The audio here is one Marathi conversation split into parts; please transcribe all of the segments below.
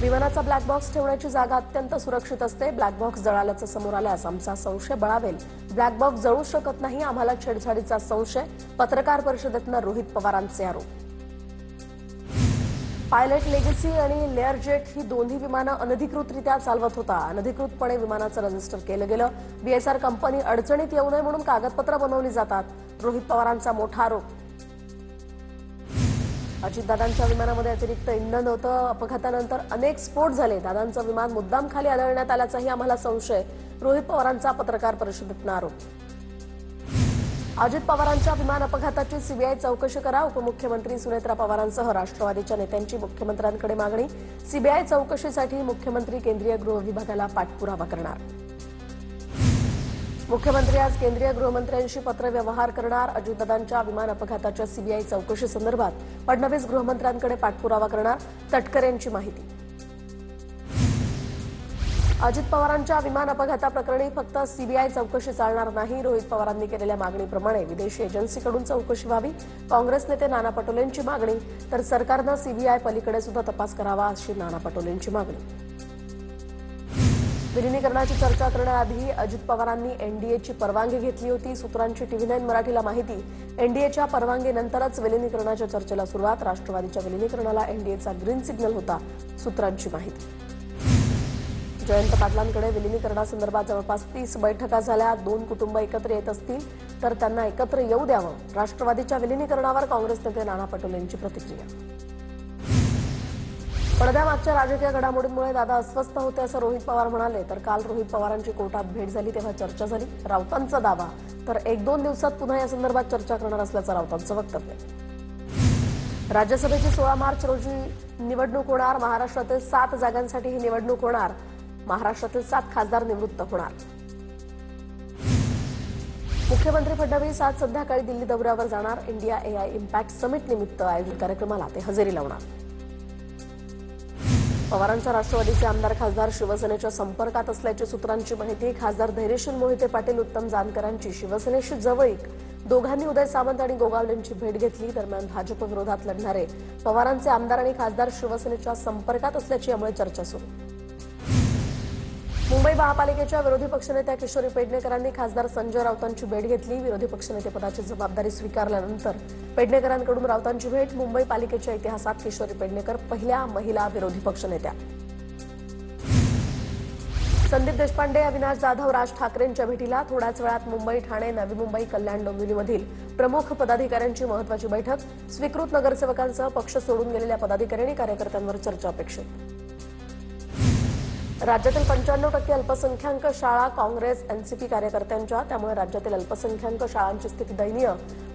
विमानाचा ब्लॅक बॉक्स ठेवण्याची जागा अत्यंत सुरक्षित असते. ब्लॅक बॉक्स जळाल्याचं समोर आल्यास आमचा संशय बळावेल. ब्लॅक बॉक्स जळू शकत नाही, आम्हाला छेडछाडीचा संशय. पत्रकार परिषदेतनं रोहित पवारांचे आरोप. पायलट लेगसी आणि लेअरजेट ही दोन्ही विमानं अनधिकृतरित्या चालवत होता. अनधिकृतपणे विमानाचं रजिस्टर केलं गेलं. बीएसआर कंपनी अडचणीत येऊ नये म्हणून कागदपत्र बनवली जातात. रोहित पवारांचा मोठा आरोप. अजितदादांच्या विमानामध्ये अतिरिक्त इंधन होतं. अपघातानंतर अनेक स्फोट झाले. दादांचं विमान मुद्दाम खाली आदळण्यात आल्याचाही आम्हाला संशय. रोहित पवारांचा पत्रकार परिषदेतनं आरोप. अजित पवारांच्या विमान अपघाताची सीबीआय चौकशी करा. उपमुख्यमंत्री सुनेत्रा पवारांसह राष्ट्रवादीच्या नेत्यांची मुख्यमंत्र्यांकडे मागणी. सीबीआय चौकशीसाठी मुख्यमंत्री केंद्रीय गृह विभागाला पाठपुरावा करणार. मुख्यमंत्री आज केंद्रीय गृहमंत्र्यांशी पत्रव्यवहार करणार. अजितदादांच्या विमान अपघाताच्या सीबीआय चौकशी संदर्भात फडणवीस गृहमंत्र्यांकडे पाठपुरावा करणार. तटकरे यांची माहिती. अजित पवारांच्या विमान अपघाताप्रकरणी फक्त सीबीआय चौकशी चालणार नाही. रोहित पवारांनी केलेल्या मागणीप्रमाणे विदेशी एजन्सीकडून चौकशी व्हावी. काँग्रेस नेते नाना पटोलेंची मागणी. तर सरकारनं सीबीआय पलीकडे सुद्धा तपास करावा अशी नाना पटोलेंची मागणी. विलिनीकरणाची चर्चा करण्याआधी अजित पवारांनी एनडीएची परवानगी घेतली होती. सूत्रांची TV9 मराठीला माहिती. एनडीएच्या परवानगीनंतरच विलिनीकरणाच्या चर्चेला सुरुवात. राष्ट्रवादीच्या विलिनीकरणाला एनडीएचा ग्रीन सिग्नल होता. सूत्रांची माहिती. जयंत पाटलांकडे विलिनीकरणासंदर्भात जवळपास 30 बैठका झाल्या. 2 कुटुंब एकत्र येत असतील तर त्यांना एकत्र येऊ द्यावं. राष्ट्रवादीच्या विलिनीकरणावर काँग्रेस नेते नाना पटोलेंची प्रतिक्रिया. पडद्यामागच्या राजकीय घडामोडींमुळे दादा अस्वस्थ होते असं रोहित पवार म्हणाले. तर काल रोहित पवारांची कोर्टात भेट झाली तेव्हा चर्चा झाली. राऊतांचा दावा तर 1-2 दिवसात पुन्हा या संदर्भात चर्चा करणार असल्याचं राऊतांचं वक्तव्य. राज्यसभेची 16 मार्च रोजी निवडणूक होणार. महाराष्ट्रातील 7 जागांसाठी ही निवडणूक होणार. महाराष्ट्रातील 7 खासदार निवृत्त होणार. मुख्यमंत्री फडणवीस आज संध्याकाळी दिल्ली दौऱ्यावर जाणार. इंडिया AI इम्पॅक्ट समिट निमित्त आयोजित कार्यक्रमाला ते हजेरी लावणार. पवारांच्या राष्ट्रवादीचे आमदार खासदार शिवसेनेच्या संपर्कात असल्याची सूत्रांची माहिती. खासदार धैर्यशील मोहिते पाटील उत्तम जानकरांची शिवसेनेशी जवळीक. दोघांनी उदय सामंत आणि गोगावलेंची भेट घेतली. दरम्यान भाजप विरोधात लढणारे पवारांचे आमदार आणि खासदार शिवसेनेच्या संपर्कात असल्याची यामुळे चर्चा सुरू. मुंबई महापालिकेच्या विरोधी पक्षनेत्या किशोरी पेडणेकरांनी खासदार संजय राऊतांची भेट घेतली. विरोधी पक्षनेतेपदाची जबाबदारी स्वीकारल्यानंतर पेडणेकरांकडून राऊतांची भेट. मुंबई पालिकेच्या इतिहासात किशोरी पेडणेकर पहिल्या महिला विरोधी पक्षनेत्या. संदीप देशपांडे, अविनाश जाधव राज ठाकरेंच्या भेटीला. थोड्याच वेळात मुंबई, ठाणे, नवी मुंबई, कल्याण, डोंबिवलीमधील प्रमुख पदाधिकाऱ्यांची महत्त्वाची बैठक. स्वीकृत नगरसेवकांसह पक्ष सोडून गेलेल्या पदाधिकारी आणि कार्यकर्त्यांवर चर्चा अपेक्षित. राज्यातील 95% अल्पसंख्याक शाळा काँग्रेस एनसीपी कार्यकर्त्यांच्या. त्यामुळे राज्यातील अल्पसंख्याक शाळांची स्थिती दयनीय.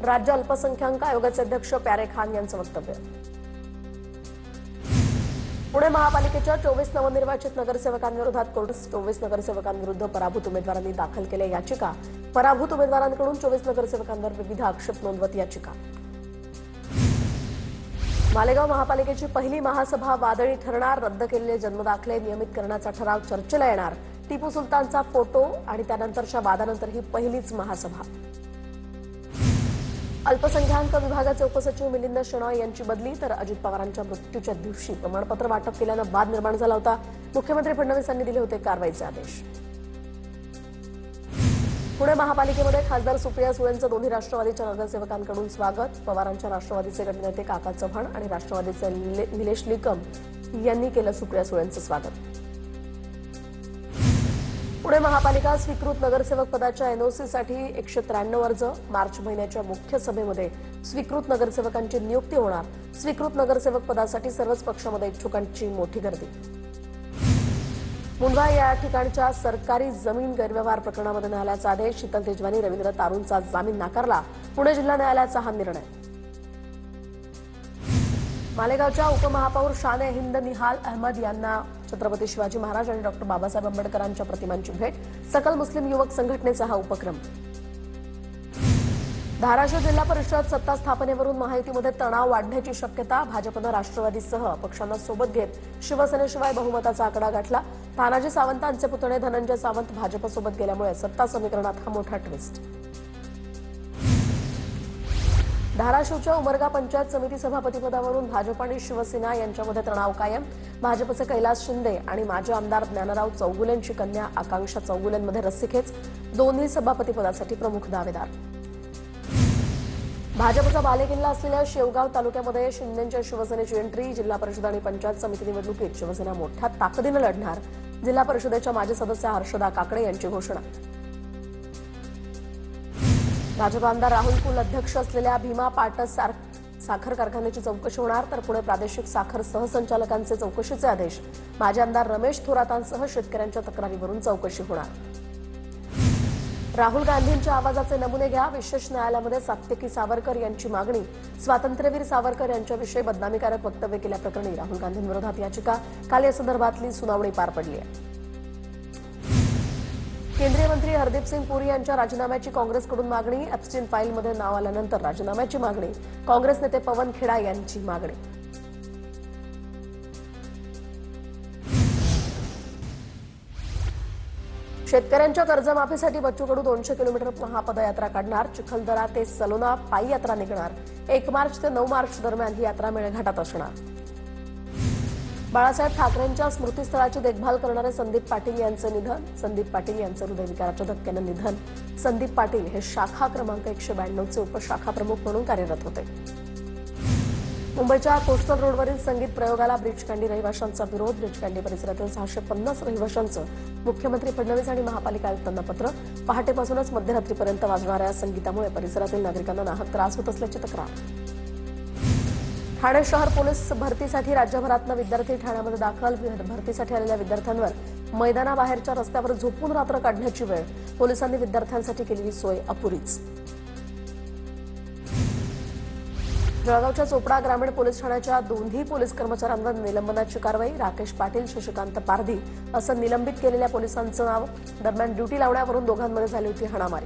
राज्य अल्पसंख्याक आयोगाचे अध्यक्ष प्यारे खान यांचं वक्तव्य. पुणे महापालिकेच्या 24 नवनिर्वाचित नगरसेवकांविरोधात कोर्टात 24 नगरसेवकांविरुद्ध पराभूत उमेदवारांनी दाखल केल्या याचिका. पराभूत उमेदवारांकडून 24 नगरसेवकांवर विविध आक्षेप नोंदवत याचिका. मालेगाव महापालिकेची पहिली महासभा वादळी ठरणार. रद्द केलेले जन्मदाखले नियमित करण्याचा ठराव चर्चेला येणार. टिपू सुलतानचा फोटो आणि त्यानंतरच्या वादानंतर ही पहिलीच महासभा. अल्पसंख्याक विभागाचे उपसचिव मिलिंद शेणॉय यांची बदली. तर अजित पवारांच्या मृत्यूच्या दिवशी प्रमाणपत्र वाटप केल्यानं वाद निर्माण झाला होता. मुख्यमंत्री फडणवीसांनी दिले होते कारवाईचे आदेश. पुणे महापालिकेमध्ये खासदार सुप्रिया सुळेंचं दोन्ही राष्ट्रवादीच्या नगरसेवकांकडून स्वागत. पवारांच्या राष्ट्रवादीचे गटनेते काका चव्हाण आणि राष्ट्रवादीचे निलेश निकम यांनी केलं सुप्रिया सुळेंचं स्वागत. पुणे महापालिका स्वीकृत नगरसेवक पदाच्या एनओसीसाठी 193 अर्ज. मार्च महिन्याच्या मुख्य सभेमध्ये स्वीकृत नगरसेवकांची नियुक्ती होणार. स्वीकृत नगरसेवक पदासाठी सर्वच पक्षामध्ये इच्छुकांची मोठी गर्दी. मुंढवा या ठिकाणच्या सरकारी जमीन गैरव्यवहार प्रकरणामध्ये न्यायालयाचा आदेश. शीतल तेजवानी, रवींद्र तारूंचा जामीन नाकारला. पुणे जिल्हा न्यायालयाचा हा निर्णय. मालेगावच्या उपमहापौर शाने हिंद निहाल अहमद यांना छत्रपती शिवाजी महाराज आणि डॉक्टर बाबासाहेब आंबेडकरांच्या प्रतिमांची भेट. सकल मुस्लिम युवक संघटनेचा हा उपक्रम. धाराशिव जिल्हा परिषद सत्ता स्थापनेवरून महायुतीमध्ये तणाव वाढण्याची शक्यता. भाजपनं राष्ट्रवादीसह पक्षांना सोबत घेत शिवसेनेशिवाय बहुमताचा आकडा गाठला. तानाजी सावंतांचे पुतणे धनंजय सावंत भाजपसोबत गेल्यामुळे सत्ता समीकरणात हा मोठा ट्विस्ट. धाराशिवच्या उमरगा पंचायत समिती सभापतीपदावरून भाजप आणि शिवसेना यांच्यामध्ये तणाव कायम. भाजपचे कैलास शिंदे आणि माजी आमदार ज्ञानराव चौगुलेंची कन्या आकांक्षा चौगुलेंमध्ये रस्सीखेच. दोन्ही सभापतीपदासाठी प्रमुख दावेदार. भाजपचा बालेकिल्ला असलेल्या शेवगाव तालुक्यामध्ये शिंदेंच्या शिवसेनेची एंट्री. जिल्हा परिषद आणि पंचायत समिती निवडणुकीत शिवसेना मोठ्या ताकदीनं लढणार. जिल्हा परिषदेच्या माजी सदस्य हर्षदा काकडे यांची घोषणा. भाजप आमदार राहुल कुल अध्यक्ष असलेल्या भीमा पाटस साखर कारखान्याची चौकशी होणार. तर पुणे प्रादेशिक साखर सहसंचालकांचे चौकशीचे आदेश. माजी आमदार रमेश थोरातांसह शेतकऱ्यांच्या तक्रारीवरून चौकशी होणार. राहुल गांधींच्या आवाजाचे नमुने घ्या. विशेष न्यायालयामध्ये सात्यकी सावरकर यांची मागणी. स्वातंत्र्यवीर सावरकर यांच्याविषयी बदनामीकारक वक्तव्य केल्याप्रकरणी राहुल गांधींविरोधात याचिका. काल या संदर्भातली सुनावणी पार पडली आहे. केंद्रीय मंत्री हरदीप सिंग पुरी यांच्या राजीनाम्याची काँग्रेसकडून मागणी. एप्स्टीन फाईलमध्ये नाव आल्यानंतर राजीनाम्याची मागणी. काँग्रेस नेते पवन खेडा यांची मागणी. शेतकऱ्यांच्या कर्जमाफीसाठी बच्चू कडू 200 किलोमीटर महापदयात्रा काढणार. चिखलदरा ते सलोना पायी यात्रा निघणार. 1 मार्च ते 9 मार्च दरम्यान ही यात्रा मेळघाटात असणार. बाळासाहेब ठाकरेंच्या स्मृतीस्थळाची देखभाल करणारे संदीप पाटील यांचं निधन. संदीप पाटील यांचं हृदयविकाराच्या धक्क्यानं निधन. संदीप पाटील हे शाखा क्रमांक 192चे उपशाखा प्रमुख म्हणून कार्यरत होते. मुंबईच्या कोस्टल रोडवरील संगीत प्रयोगाला ब्रिज कँडी रहिवाशांचा विरोध. ब्रिज कँडी परिसरातील 650 रहिवाशांचं मुख्यमंत्री फडणवीस आणि महापालिका आयुक्तांना पत्र. पहाटेपासूनच मध्यरात्रीपर्यंत वाजणाऱ्या संगीतामुळे परिसरातील नागरिकांना नाहक त्रास होत असल्याची तक्रार. ठाणे शहर पोलीस भरतीसाठी राज्यभरातनं विद्यार्थी ठाण्यामध्ये दाखल. भरतीसाठी आलेल्या विद्यार्थ्यांवर मैदानाबाहेरच्या रस्त्यावर झोपून रात्र काढण्याची वेळ. पोलिसांनी विद्यार्थ्यांसाठी केलेली सोय अपुरीच. जळगावच्या चोपडा ग्रामीण पोलीस ठाण्याच्या दोन्ही पोलीस कर्मचाऱ्यांवर निलंबनाची कारवाई. राकेश पाटील, शशिकांत पारधी असं निलंबित केलेल्या पोलिसांचं नाव. दरम्यान ड्युटी लावण्यावरून दोघांमध्ये झाली होती हाणामारी.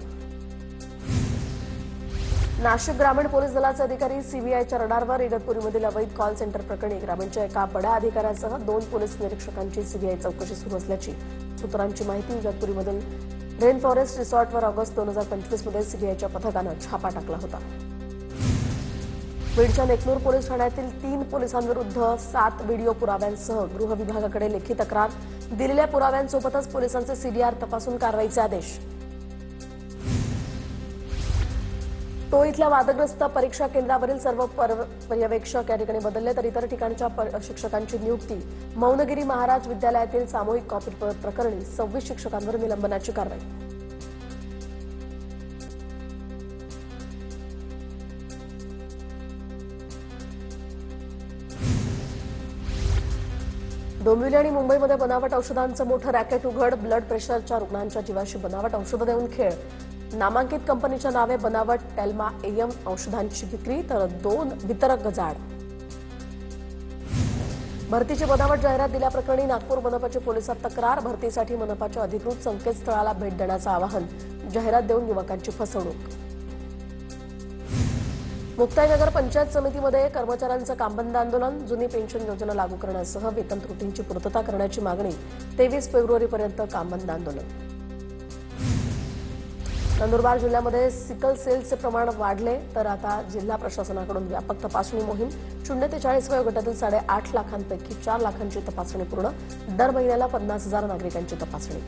नाशिक ग्रामीण पोलीस दलाचे अधिकारी सीबीआयच्या रडारवर. इगतपुरीमधील अवैध कॉल सेंटर प्रकरणी ग्रामीणच्या एका बड्या अधिकाऱ्यासह 2 पोलीस निरीक्षकांची सीबीआय चौकशी सुरू असल्याची सूत्रांची माहिती. इगतपुरीमधील रेन फॉरेस्ट रिसॉर्टवर ऑगस्ट 2025 मध्ये सीबीआयच्या पथकानं छापा टाकला होता. बीडच्या नेकनूर पोलीस ठाण्यातील 3 पोलिसांविरुद्ध 7 व्हिडिओ पुराव्यांसह गृह विभागाकडे लेखी तक्रार. दिलेल्या पुराव्यांसोबतच पोलिसांचे सीडीआर तपासून कारवाईचे आदेश. तो इथल्या वादग्रस्त परीक्षा केंद्रावरील सर्व पर्यवेक्षक या ठिकाणी बदलले. तर इतर ठिकाणच्या शिक्षकांची नियुक्ती. मौनगिरी महाराज विद्यालयातील सामूहिक कॉपी प्रकरणी 26 शिक्षकांवर निलंबनाची कारवाई. डोंबिवली आणि मुंबईमध्ये बनावट औषधांचं मोठं रॅकेट उघड. ब्लड प्रेशरच्या रुग्णांच्या जीवाशी बनावट औषधं देऊन खेळ. नामांकित कंपनीच्या नावे बनावट टेल्मा एम औषधांची विक्री. तर 2 वितरक गजाआड. भरतीची बनावट जाहिरात दिल्याप्रकरणी नागपूर मनपाची पोलिसात तक्रार. भरतीसाठी मनपाच्या अधिकृत संकेतस्थळाला भेट देण्याचं आवाहन. जाहिरात देऊन युवकांची फसवणूक. मुक्ताईनगर पंचायत समितीमध्ये कर्मचाऱ्यांचं कामबंद आंदोलन. जुनी पेन्शन योजना लागू करण्यासह वेतन त्रुटींची पूर्तता करण्याची मागणी. 23 फेब्रुवारीपर्यंत कामबंद आंदोलन. नंदुरबार जिल्ह्यामध्ये सिकल सेलचे प्रमाण वाढले. तर आता जिल्हा प्रशासनाकडून व्यापक तपासणी मोहीम. 0 ते 40 वयोगटातील 8.5 लाखांपैकी 4 लाखांची तपासणी पूर्ण. दर महिन्याला 50,000 नागरिकांची तपासणी.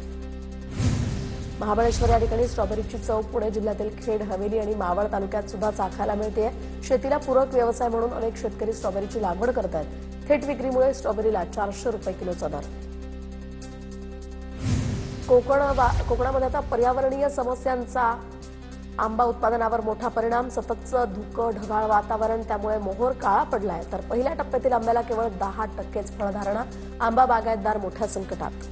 महाबळेश्वर या ठिकाणी स्ट्रॉबेरीची चव. पुणे जिल्ह्यातील खेड, हवेली आणि मावळ तालुक्यात सुद्धा चाखायला मिळते. शेतीला पूरक व्यवसाय म्हणून अनेक शेतकरी स्ट्रॉबेरीची लागवड करत आहेत. थेट विक्रीमुळे स्ट्रॉबेरीला 400 रुपये किलोचा दर. कोकणामध्ये आता पर्यावरणीय समस्यांचा आंबा उत्पादनावर मोठा परिणाम. सततचं धुकं, ढगाळ वातावरण त्यामुळे मोहोर काळा पडलाय. तर पहिल्या टप्प्यातील आंब्याला केवळ 10%च फळधारणा. आंबा बागायतदार मोठ्या संकटात.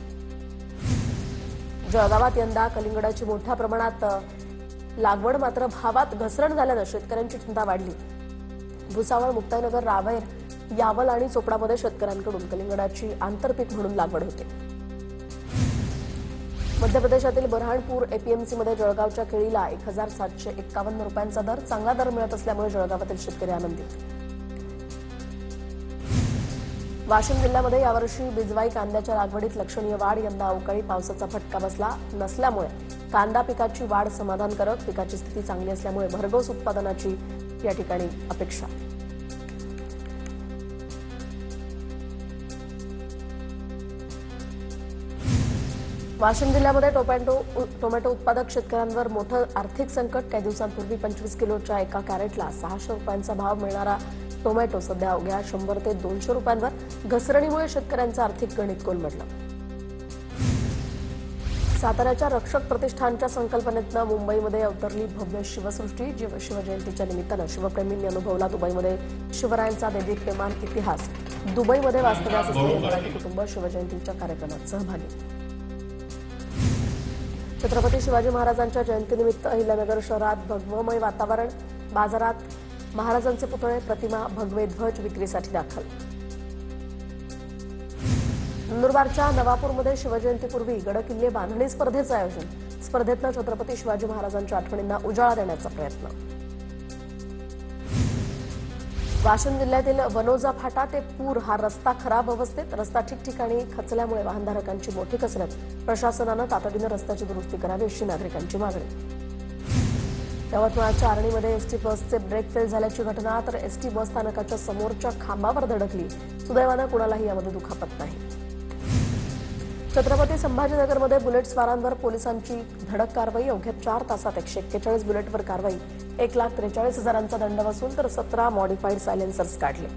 जळगावात यंदा कलिंगडाची मोठ्या प्रमाणात लागवड. मात्र भावात घसरण झाल्यानं शेतकऱ्यांची चिंता वाढली. भुसावळ, मुक्ताईनगर, रावेर, यावल आणि चोपडामध्ये शेतकऱ्यांकडून कलिंगडाची आंतरपीक म्हणून लागवड होते. मध्य प्रदेशातील बऱ्हाणपूर एपीएमसीमध्ये जळगावच्या केळीला 1,751 रुपयांचा दर. चांगला दर मिळत असल्यामुळे जळगावातील शेतकरी आनंदित. वाशिम जिल्ह्यामध्ये यावर्षी बिजवाई कांद्याच्या लागवडीत लक्षणीय वाढ. यंदा अवकाळी पावसाचा फटका बसला नसल्यामुळे कांदा पिकाची वाढ समाधानकारक. पिकाची स्थिती चांगली असल्यामुळे भरघोस उत्पादनाची या ठिकाणी अपेक्षा. वाशिम जिल्ह्यामध्ये टोमॅटो उत्पादक शेतकऱ्यांवर मोठं आर्थिक संकट. काही दिवसांपूर्वी 25 किलोच्या एका कॅरेटला 600 रुपयांचा भाव मिळणारा टोमॅटो सध्या अवघ्या 100 ते 200 रुपयांवर. घसरणीमुळे शेतकऱ्यांचं आर्थिक गणित कोलमडलं. साताऱ्याच्या रक्षक प्रतिष्ठानच्या संकल्पनेतनं मुंबईमध्ये अवतरली भव्य शिवसृष्टी. शिवजयंतीच्या निमित्तानं शिवप्रेमींनी अनुभवला दुबईमध्ये शिवरायांचा देदीप्यमान इतिहास. दुबईमध्ये वास्तव्यास असलेले मराठी कुटुंब शिवजयंतीच्या कार्यक्रमात सहभागी. छत्रपती शिवाजी महाराजांच्या जयंतीनिमित्त अहिल्यानगर शहरात भगवमय वातावरण. बाजारात महाराजांचे पुतळे, प्रतिमा, भगवे ध्वज विक्रीसाठी दाखल. नंदुरबारच्या नवापूरमध्ये शिवजयंतीपूर्वी गडकिल्ले बांधणी स्पर्धेचं आयोजन. स्पर्धेतनं छत्रपती शिवाजी महाराजांच्या आठवणींना उजाळा देण्याचा प्रयत्न. वाशिम जिल्ह्यातील वनोजा फाटा ते पूर हा रस्ता खराब अवस्थेत. रस्ता ठिकठिकाणी खचल्यामुळे वाहनधारकांची मोठी कसरत. प्रशासनानं तातडीनं रस्त्याची दुरुस्ती करावी अशी नागरिकांची मागणी. यवतमाळच्या आर्णीमध्ये एसटी बसचे ब्रेक फेल झाल्याची घटना. तर एसटी बस स्थानकाच्या समोरच्या खांबावर धडकली. सुदैवानं कुणालाही यामध्ये दुखापत नाही. छत्रपती संभाजीनगरमध्ये बुलेटस्वारांवर पोलिसांची धडक कारवाई. अवघ्या 4 तासात 141 बुलेटवर कारवाई. 1,43,000चा दंड वसूल. तर 17 मॉडिफाईड सायलेन्सर्स काढले.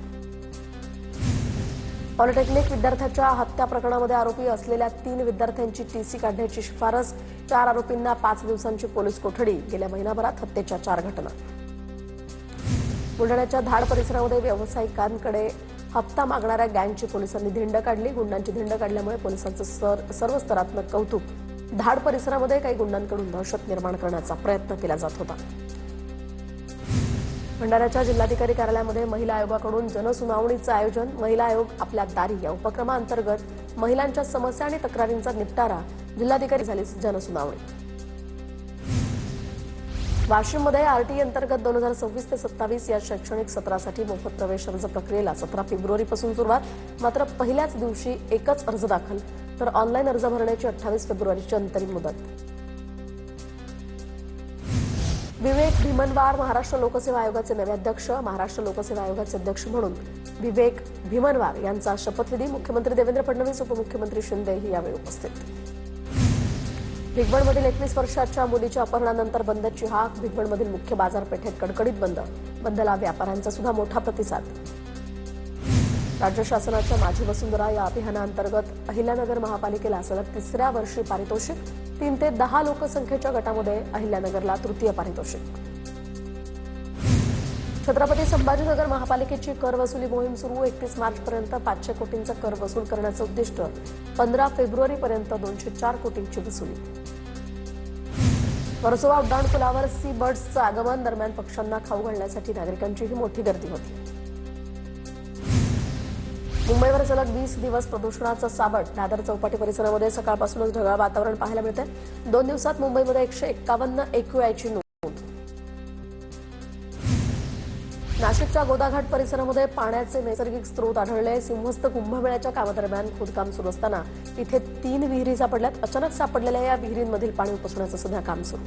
पॉलिटेक्निक विद्यार्थ्याच्या हत्या प्रकरणामध्ये आरोपी असलेल्या 3 विद्यार्थ्यांची टीसी काढण्याची शिफारस. 4 आरोपींना 5 दिवसांची पोलीस कोठडी. गेल्या महिनाभरात हत्येच्या 4 घटना. बुलढाण्याच्या धाड परिसरामध्ये व्यावसायिकांकडे हप्ता मागणाऱ्या गँगची पोलिसांनी धिंड काढली. गुंडांची धिंड काढल्यामुळे पोलिसांचं सर्व स्तरातनं कौतुक. धाड परिसरामध्ये काही गुंडांकडून दहशत निर्माण करण्याचा प्रयत्न केला जात होता. भंडाऱ्याच्या जिल्हाधिकारी कार्यालयामध्ये महिला आयोगाकडून जनसुनावणीचं आयोजन. महिला आयोग आपल्या दारी या उपक्रमाअंतर्गत महिलांच्या समस्या आणि तक्रारींचा निपटारा. जिल्हाधिकारी झाली जनसुनावणी. वाशिममध्ये आरटीई अंतर्गत 2026 ते 27 या शैक्षणिक सत्रासाठी मोफत प्रवेश अर्ज प्रक्रियेला 17 फेब्रुवारीपासून सुरुवात. मात्र पहिल्याच दिवशी एकच अर्ज दाखल. तर ऑनलाईन अर्ज भरण्याची 28 फेब्रुवारीची अंतिम मुदत. विवेक भीमनवार महाराष्ट्र लोकसेवा आयोगाचे नवे अध्यक्ष. महाराष्ट्र लोकसेवा आयोगाचे अध्यक्ष म्हणून विवेक भीमनवार यांचा शपथविधी. मुख्यमंत्री देवेंद्र फडणवीस, उपमुख्यमंत्री शिंदेही यावेळी उपस्थित. भिगवणमधील 21 वर्षाच्या मुलीच्या अपहरणानंतर बंदची हाक. भिगवणमधील मुख्य बाजारपेठेत कडकडीत बंद. बंदला व्यापाऱ्यांचा सुद्धा मोठा प्रतिसाद. राज्य शासनाच्या माझी वसुंधरा या अभियानाअंतर्गत अहिल्यानगर महापालिकेला सलग 3ऱ्या वर्षी पारितोषिक. 3 ते 10 लोकसंख्येच्या गटामध्ये अहिल्यानगरला तृतीय पारितोषिक. छत्रपती संभाजीनगर महापालिकेची कर वसुली मोहीम सुरू. 31 मार्चपर्यंत 500 कोटींचा कर वसूल करण्याचं उद्दिष्ट. 15 फेब्रुवारीपर्यंत 204 कोटींची वसुली. वर्सोवा उड्डाणपुलावर सी बर्ड्सचं आगमन. दरम्यान पक्ष्यांना खाऊ घालण्यासाठी नागरिकांचीही मोठी गर्दी होती. मुंबईवर सलग 20 दिवस प्रदूषणाचं साबट. दादर चौपाटी परिसरामध्ये सकाळपासूनच ढगाळ वातावरण पाहायला मिळते. 2 दिवसात मुंबईमध्ये 151 AQIची नोंद. नाशिकच्या गोदाघाट परिसरामध्ये पाण्याचे नैसर्गिक स्रोत आढळले. सिंहस्थ कुंभमेळ्याच्या कामादरम्यान खोदकाम सुरू असताना इथे 3 विहिरी सापडल्यात. अचानक सापडलेल्या या विहिरींमधील पाणी उपसण्याचं सध्या काम सुरू.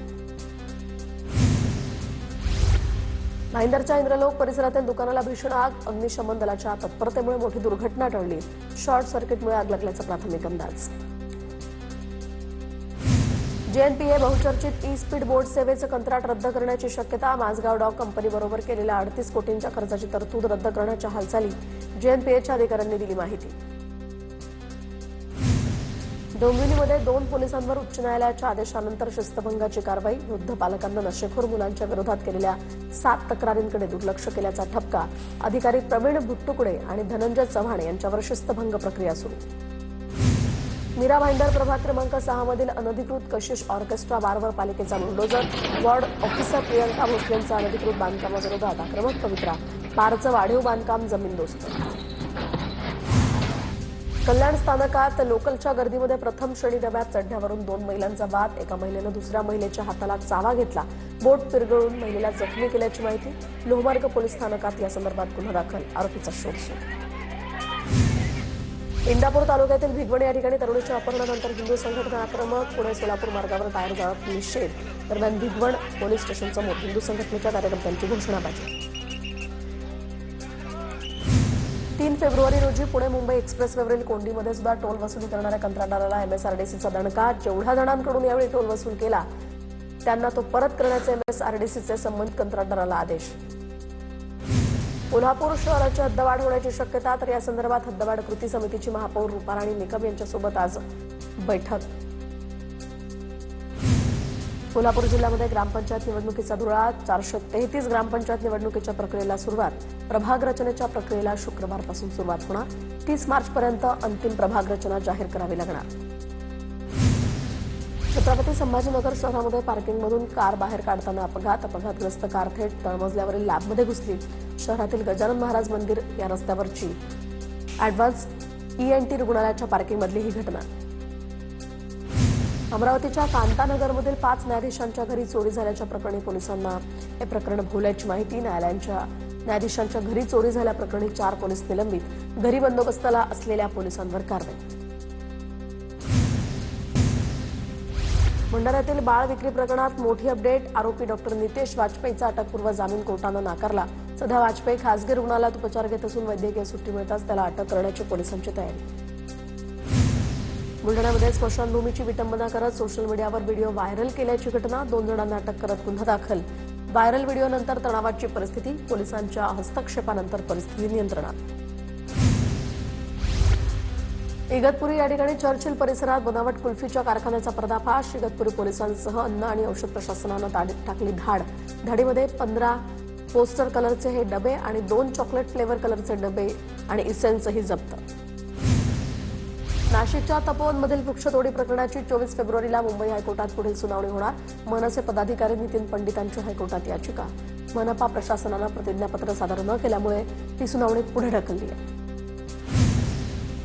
भाईंदरच्या इंद्रलोक परिसरातील दुकानाला भीषण आग. अग्निशमन दलाच्या तत्परतेमुळे मोठी दुर्घटना टळली. शॉर्ट सर्किटमुळे आग लागल्याचा प्राथमिक अंदाज. JNPA बहुचर्चित ई-स्पीड बोट सेवेचं कंत्राट रद्द करण्याची शक्यता. माझगाव डॉक कंपनीबरोबर केलेल्या 38 कोटींच्या खर्चाची तरतूद रद्द करण्याच्या हालचाली. JNPAच्या अधिकाऱ्यांनी दिली माहिती. डोंबिवलीमध्ये 2 पोलिसांवर उच्च न्यायालयाच्या आदेशानंतर शिस्तभंगाची कारवाई. वृद्ध पालकांना नशेखोर मुलांच्या विरोधात केलेल्या 7 तक्रारींकडे दुर्लक्ष केल्याचा ठपका. अधिकारी प्रवीण भुट्टुकडे आणि धनंजय चव्हाण यांच्यावर शिस्तभंग प्रक्रिया सुरू. मीरा भाईंदर प्रभाग क्रमांक 6 मधील अनधिकृत कशिश ऑर्केस्ट्रा बारवर पालिकेचा बुलडोजर. वॉर्ड ऑफिसर प्रियंका भोसलेंचा अनधिकृत बांधकामाविरोधात आक्रमक पवित्रा. बारचं वाढीव बांधकाम जमीनदोस्त. कल्याण स्थानकात लोकलच्या गर्दीमध्ये प्रथम श्रेणी डब्यात चढण्यावरून 2 महिलांचा वाद. एका महिलेनं दुसऱ्या महिलेच्या हाताला चावा घेतला. बोट पिरगळून महिलेला जखमी केल्याची माहिती. लोहमार्ग पोलीस स्थानकात या संदर्भात गुन्हा दाखल. आरोपीचा शोध सुरू. इंदापूर तालुक्यातील भिगवण या ठिकाणी तरुणीच्या अपहरणानंतर हिंदू संघटना आक्रमक. पुणे सोलापूर मार्गावर टायर जाळत निषेध. दरम्यान भिगवण पोलीस स्टेशनसमोर हिंदू संघटनेच्या कार्यकर्त्यांची घोषणाबाजी. 3 फेब्रुवारी रोजी पुणे मुंबई एक्सप्रेसवेवरील कोंडीमध्ये सुद्धा टोल वसुली करणाऱ्या कंत्राटदाराला एमएसआरडीसीचा दणका. जेवढ्या जणांकडून यावेळी टोल वसूल केला त्यांना तो परत करण्याचे एमएसआरडीसीचे संबंधित कंत्राटदाराला आदेश. कोल्हापूर शहराची हद्दवाढ होण्याची शक्यता. तर या संदर्भात हद्दवाढ कृती समितीची महापौर रुपाराणी निकम यांच्यासोबत आज बैठक. कोल्हापूर जिल्ह्यामध्ये ग्रामपंचायत निवडणुकीचा धुळा. 433 ग्रामपंचायत निवडणुकीच्या प्रक्रियेला सुरुवात. प्रभाग रचनेच्या प्रक्रियेला शुक्रवारपासून सुरुवात होणार. 30 मार्चपर्यंत अंतिम प्रभाग रचना जाहीर करावी लागणार. छत्रपती संभाजीनगर शहरामध्ये पार्किंगमधून कार बाहेर काढताना अपघातग्रस्त कार थेट तळमजल्यावरील लॅबमध्ये घुसली. शहरातील गजानन महाराज मंदिर या रस्त्यावरची ॲडव्हान्स ENT रुग्णालयाच्या पार्किंगमधली ही घटना. अमरावतीच्या कांतानगरमधील 5 न्यायाधीशांच्या घरी चोरी झाल्याच्या प्रकरणी पोलिसांना हे प्रकरण भोवल्याची माहिती. न्यायाधीशांच्या घरी चोरी झाल्याप्रकरणी 4 पोलीस निलंबित. घरी बंदोबस्ताला असलेल्या पोलिसांवर कारवाई. भंडाऱ्यातील बाळ विक्री प्रकरणात मोठी अपडेट. आरोपी डॉक्टर नितेश वाजपेयीचा अटकपूर्व जामीन कोर्टानं नाकारला. सध्या वाजपेयी खासगी रुग्णालयात उपचार घेत असून वैद्यकीय सुट्टी मिळताच त्याला अटक करण्याची पोलिसांची तयारी. बुलढाण्यामध्ये स्मशानभूमीची विटंबना करत सोशल मीडियावर व्हिडिओ व्हायरल केल्याची घटना. 2 जणांना अटक करत गुन्हा दाखल. व्हायरल व्हिडिओनंतर तणावाची परिस्थिती. पोलिसांच्या हस्तक्षेपानंतर परिस्थिती नियंत्रणात. इगतपुरी या ठिकाणी चर्चिल परिसरात बनावट कुल्फीच्या कारखान्याचा पर्दाफाश. इगतपुरी पोलिसांसह अन्न आणि औषध प्रशासनानं टाकली धाड. धाडीमध्ये 15 पोस्टर कलरचे हे डबे आणि 2 चॉकलेट फ्लेवर कलरचे डबे आणि इसेन्सही जप्त. नाशिकच्या तपोवनमधील वृक्षतोडी प्रकरणाची 24 फेब्रुवारीला मुंबई हायकोर्टात पुढील सुनावणी होणार. मनसे पदाधिकारी नितीन पंडितांची हायकोर्टात याचिका. मनपा प्रशासनानं प्रतिज्ञापत्र सादर न केल्यामुळे ही सुनावणी पुढे ढकलली आहे.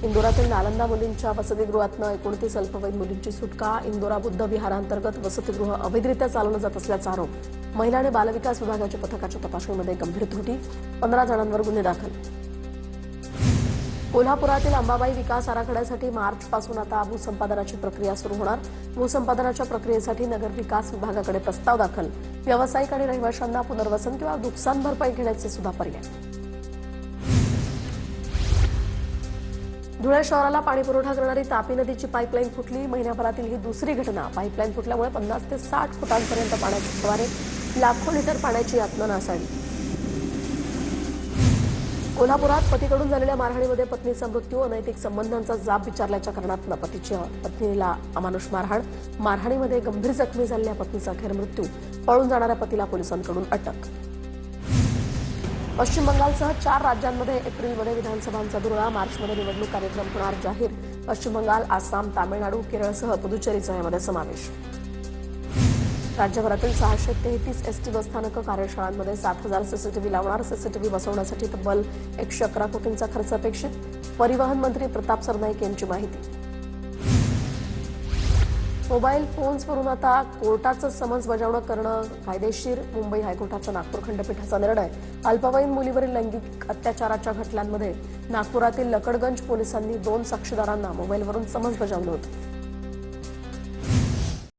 इंदोरातील नालंदा मुलींच्या वसतिगृहातनं 29 अल्पवयीन मुलींची सुटका. इंदोरा बुद्ध विहारांतर्गत वसतिगृह अवैधरित्या चालवलं जात असल्याचा आरोप. महिला आणि बालविकास विभागाच्या पथकाच्या तपासणीमध्ये गंभीर त्रुटी. 15 जणांवर गुन्हे दाखल. कोल्हापुरातील अंबाबाई विकास आराखड्यासाठी मार्चपासून आता भूसंपादनाची प्रक्रिया सुरू होणार. भूसंपादनाच्या प्रक्रियेसाठी नगर विकास विभागाकडे प्रस्ताव दाखल. व्यावसायिक आणि रहिवाशांना पुनर्वसन किंवा नुकसान भरपाई घेण्याचे सुद्धा पर्याय. धुळे शहराला पाणीपुरवठा करणारी तापी नदीची पाईपलाईन फुटली. महिन्याभरातील ही दुसरी घटना. पाईपलाईन फुटल्यामुळे 50 ते 60 फुटांपर्यंत पाण्याचे फवारे. लाखो लिटर पाण्याची यातना नासाडी. कोल्हापुरात पतीकडून झालेल्या मारहाणीमध्ये पत्नीचा मृत्यू. अनैतिक संबंधांचा जाब विचारल्याच्या कारणातून पत्नीला अमानुष मारहाण. मारहाणीमध्ये गंभीर जखमी झालेल्या पत्नीचा अखेर मृत्यू. पळून जाणाऱ्या पतीला पोलिसांकडून अटक. पश्चिम बंगालसह 4 राज्यांमध्ये एप्रिलमध्ये विधानसभांचा धुळा. मार्चमध्ये निवडणूक कार्यक्रम होणार जाहीर. पश्चिम बंगाल, आसाम, तामिळनाडू, केरळसह पुदुच्चेरीचा यामध्ये समावेश. राज्यभरातील 633 एसटी बसस्थानकं कार्यशाळांमध्ये 7,000 सीसीटीव्ही लावणार. सीसीटीव्ही बसवण्यासाठी तब्बल 111 कोटींचा खर्च अपेक्षित. परिवहन मंत्री प्रताप सरनाईक यांची माहिती. मोबाईल फोन्सवरून आता कोर्टाचं समन्स बजावणं करणं कायदेशीर. मुंबई हायकोर्टाच्या नागपूर खंडपीठाचा निर्णय. अल्पवयीन मुलीवरील लैंगिक अत्याचाराच्या खटल्यांमध्ये नागपुरातील लकडगंज पोलिसांनी 2 साक्षीदारांना मोबाईलवरून समन्स बजावलं होतं.